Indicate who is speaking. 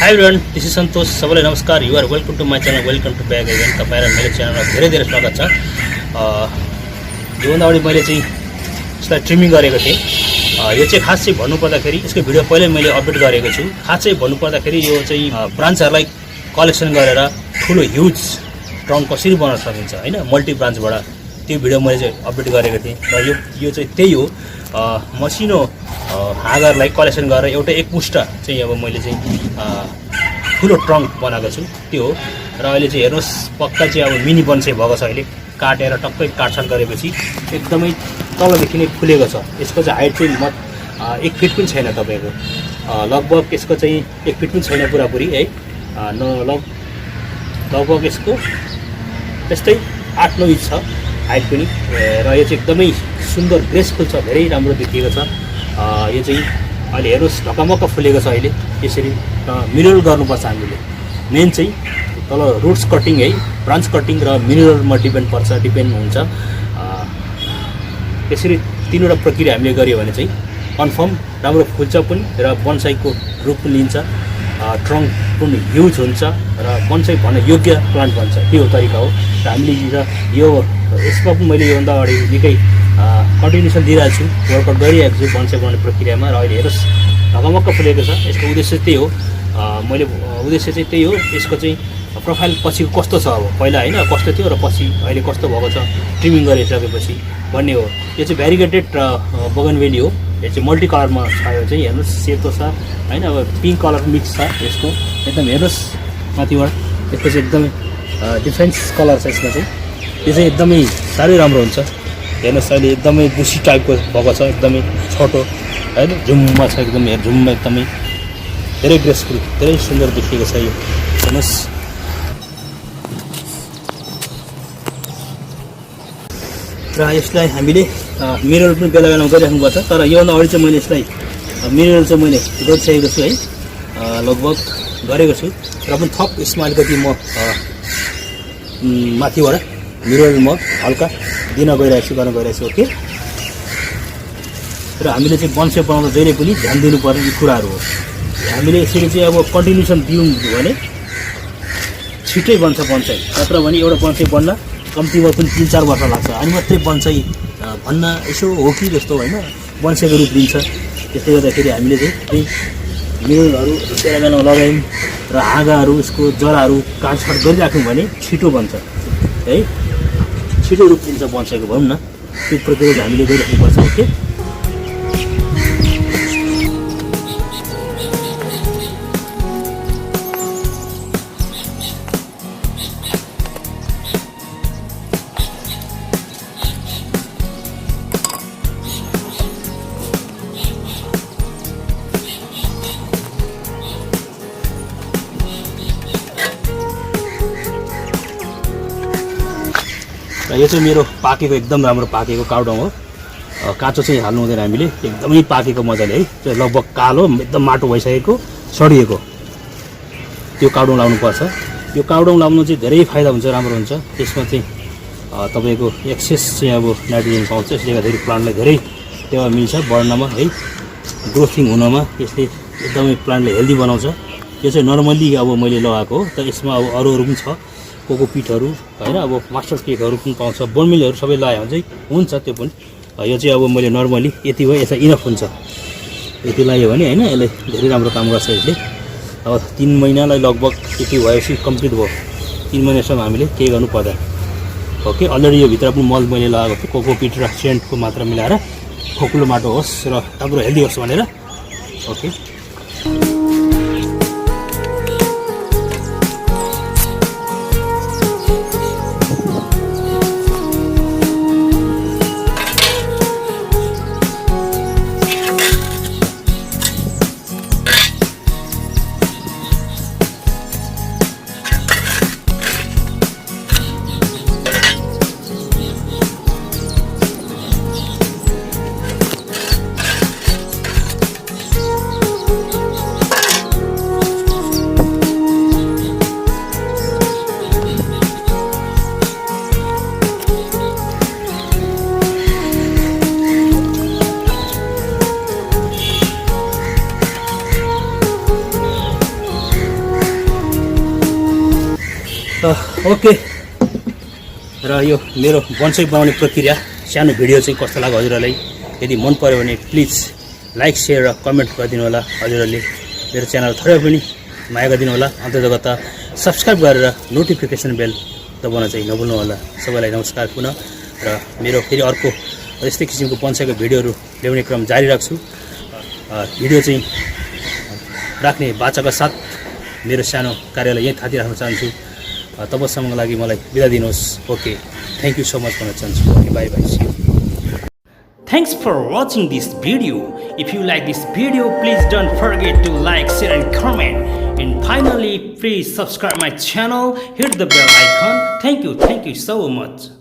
Speaker 1: Hi everyone, this is Santosh. सबैलाई नमस्कार. You are welcome to my channel. Welcome to back again. तपाईहरु मेरो च्यानलमा धेरै धेरै स्वागत छ. योभन्दा अगाडि मैले चाहिँ यसलाई ट्रिमिङ गरेको थिएँ. यो चाहिँ खास चाहिँ भन्नुपर्दाखेरि यसको भिडियो पहिल्यै मैले अपडेट गरेको छु. खास चाहिँ भन्नुपर्दाखेरि यो चाहिँ ब्रान्चहरुलाई कलेक्सन गरेर ठुलो ह्युज ट्रङ्क कसरी बनाउन सकिन्छ हैन, मल्टी ब्रान्चबाट त्यो भिडियो मैले चाहिँ अपडेट गरेको थिएँ. र यो चाहिँ त्यही हो. मसिनो हाँगाहरूलाई कलेक्सन गरेर एउटा एक पुष्ट चाहिँ अब मैले चाहिँ ठुलो ट्रङ्क बनाएको छु त्यो हो. र अहिले चाहिँ हेर्नुहोस् पक्का चाहिँ अब मिनी बन्साई भएको छ. अहिले काटेर टक्कै काटछाट गरेपछि एकदमै तलदेखि नै फुलेको छ. यसको चाहिँ हाइट चाहिँ 1 फिट पनि छैन तपाईँको. लगभग यसको चाहिँ 1 फिट पनि छैन पुरापुरी है. लगभग यसको त्यस्तै 8-9 इन्च छ हाइट पनि. र यो चाहिँ एकदमै सुन्दर ग्रेसफुल छ, धेरै राम्रो देखिएको छ. यो चाहिँ अहिले हेर्नुहोस् ढकमक्क फुलेको छ अहिले यसरी. मिनरल गर्नुपर्छ हामीले. मेन चाहिँ तल रुट्स कटिङ है, ब्रान्च कटिङ र मिनरलमा डिपेन्ड हुन्छ. त्यसरी तीनवटा प्रक्रिया हामीले गर्यो भने चाहिँ कन्फर्म राम्रो फुल्छ पनि र बन्साईको रूप पनि लिन्छ, ट्रङ्क पनि ह्युज हुन्छ र बन्साई भन्न योग्य प्लान्ट बन्छ. त्यो तरिका हो. र हामीले यो यसमा पनि मैले योभन्दा अगाडि निकै कन्टिन्युसन दिइरहेको छु, वर्कआउट गरिरहेको छु बन्साई बनाउने प्रक्रियामा. र अहिले हेर्नुहोस् ढकमक्क फुलेको छ. यसको उद्देश्य त्यही हो. मैले उद्देश्य चाहिँ त्यही हो. यसको चाहिँ प्रोफाइल पछिको कस्तो छ, अब पहिला होइन कस्तो थियो र पछि अहिले कस्तो भएको छ ट्रिमिङ गरिसकेपछि भन्ने हो. यो चाहिँ भेरिगेटेड बोगनवेली हो. यो चाहिँ मल्टी कलरमा छ. यो चाहिँ हेर्नुहोस् सेतो छ होइन, अब पिङ्क कलर मिक्स छ यसको. एकदम हेर्नुहोस् माथिबाट यसको चाहिँ एकदमै डिफ्रेन्ट कलर छ यसमा चाहिँ. यो चाहिँ एकदमै साह्रै राम्रो हुन्छ. हेर्नुहोस् अहिले एकदमै बुसी टाइपको भएको छ, एकदमै छोटो होइन, झुममा छ एकदमै. झुममा एकदमै धेरै ग्रेसफुल, धेरै सुन्दर देखिएको छ यो. हेर्नुहोस् र यसलाई हामीले मिनरल पनि बेला बेलामा गरिराख्नुपर्छ. तर योभन्दा अगाडि चाहिँ मैले यसलाई मिनरल चाहिँ मैले गरिसकेको छु है, लगभग गरेको छु. र पनि थप यसमा अलिकति म माथिबाट मिनरल म हल्का दिन गइरहेको छु, गर्न गइरहेको छु. ओके. र हामीले चाहिँ बन्साई बनाउँदा जहिले पनि ध्यान दिनुपर्ने यी कुराहरू हो. हामीले यसरी चाहिँ अब कन्टिन्युसन दियौँ भने छिट्टै बन्छ बन्साई. नत्र भने एउटा बन्साई बन्न कम्तीमा पनि 3-4 वर्ष लाग्छ. अनि मात्रै बन्साई भन्न यसो हो कि जस्तो होइन, बन्साईको रूप लिन्छ. त्यसले गर्दाखेरि हामीले चाहिँ त्यही मिनरलहरू बेला बेलामा लगायौँ र हाँगाहरू यसको जराहरू काटछाट गरिराख्यौँ भने छिटो बन्छ है, छिटो रूप लिन्छ बन्साईको भनौँ न. त्यो प्रक्रिया हामीले गरिराख्नुपर्छ. ओके. यो चाहिँ मेरो पाकेको एकदम राम्रो पाकेको काउडङ हो. काँचो चाहिँ हाल्नु हुँदैन हामीले, एकदमै पाकेको मजाले है. लगभग कालो एकदम माटो भइसकेको सडिएको त्यो काउडङ लाउनुपर्छ. यो काउडङ लाउनु चाहिँ धेरै फाइदा हुन्छ, राम्रो हुन्छ. त्यसमा चाहिँ तपाईँको एक्सेस चाहिँ अब नाइट्रोजन पाउँछ. यसले गर्दाखेरि प्लान्टलाई धेरै टेवा मिल्छ बढ्नमा है, ग्रोथिङ हुनमा. यसले एकदमै प्लान्टलाई हेल्दी बनाउँछ. यो चाहिँ नर्मल्ली अब मैले लगाएको हो. तर यसमा अब अरू पनि छ, कोकोपिटहरू होइन, अब मास्टर केकहरू पनि पाउँछ, बोनमिलहरू सबै लगायो भने चाहिँ हुन्छ त्यो पनि. यो चाहिँ अब मैले नर्मली यति भयो, यसलाई इनफ हुन्छ यति लगायो भने होइन. यसले धेरै राम्रो काम गर्छ यसले. अब 3 महिनालाई लगभग यति भएपछि कम्प्लिट भयो. 3 महिनासम्म हामीले केही गर्नु पर्दैन. ओके. अलरेडी यो भित्र पनि मल मैले लगाएको थिएँ, कोकोपिट र सेन्टको मात्रा मिलाएर खोक्लो माटो होस् र राम्रो हेल्दी होस् भनेर. ओके. ओके र यो मेरो बन्साई बनाउने प्रक्रिया सानो भिडियो चाहिँ कस्तो लाग्यो हजुरहरूलाई यदि मन पर्यो भने प्लिज लाइक सेयर र कमेन्ट गरिदिनु होला हजुरहरूले मेरो च्यानल थोरै पनि माया गरिदिनु होला अन्तर्गत सब्सक्राइब गरेर नोटिफिकेसन बेल दबाउन चाहिँ नभुल्नु होला सबैलाई नमस्कार पुनः र मेरो फेरि अर्को यस्तै किसिमको बन्साईको भिडियोहरू ल्याउने क्रम जारी राख्छु भिडियो चाहिँ राख्ने बाचाका साथ मेरो सानो कार्यलाई यही थाती राख्न चाहन्छु तबसम्मको लागि मलाई बिदा दिनुहोस् okay thank you so much भन्न चाहन्छु okay bye bye see you
Speaker 2: Thanks for watching this video. If you like this video, please don't forget to like, share and comment. And finally, please subscribe my channel, hit the bell icon. Thank you so much.